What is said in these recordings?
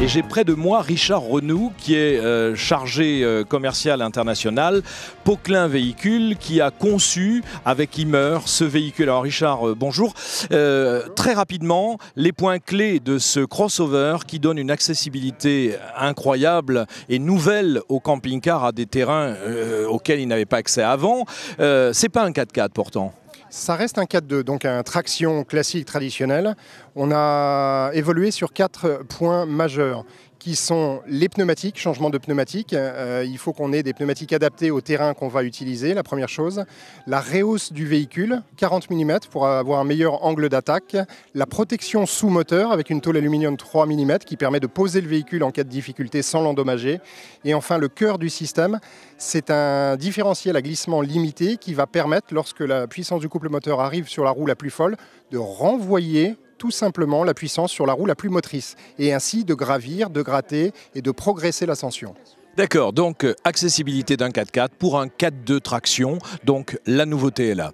et j'ai près de moi Richard Renoux qui est chargé commercial international Poquelin Véhicule qui a conçu avec Immer ce véhicule. Alors Richard, bonjour. Très rapidement, les points clés de ce crossover qui donne une accessibilité incroyable et nouvelle au camping-car à des terrains auxquels il n'avait pas accès avant. C'est pas un 4x4 pourtant. Ça reste un 4x2, donc un traction classique traditionnelle. On a évolué sur 4 points majeurs qui sont les pneumatiques, changement de pneumatiques. Il faut qu'on ait des pneumatiques adaptés au terrain qu'on va utiliser, la première chose. La rehausse du véhicule, 40 mm pour avoir un meilleur angle d'attaque. La protection sous moteur avec une tôle aluminium 3 mm qui permet de poser le véhicule en cas de difficulté sans l'endommager. Et enfin, le cœur du système, c'est un différentiel à glissement limité qui va permettre, lorsque la puissance du couple moteur arrive sur la roue la plus folle, de renvoyer tout simplement la puissance sur la roue la plus motrice et ainsi de gravir, de gratter et de progresser l'ascension. D'accord, donc accessibilité d'un 4x4 pour un 4x2 traction, donc la nouveauté est là.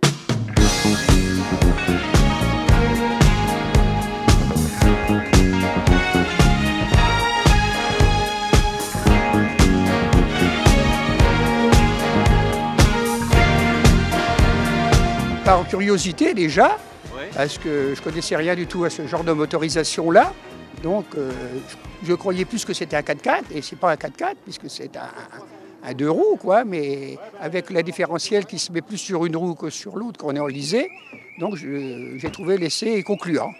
Par curiosité déjà, parce que je ne connaissais rien du tout à ce genre de motorisation-là. Donc je croyais plus que c'était un 4x4, et c'est pas un 4x4 puisque c'est un 2 roues, quoi, mais avec la différentielle qui se met plus sur une roue que sur l'autre quand on est enlisé. Donc j'ai trouvé l'essai concluant.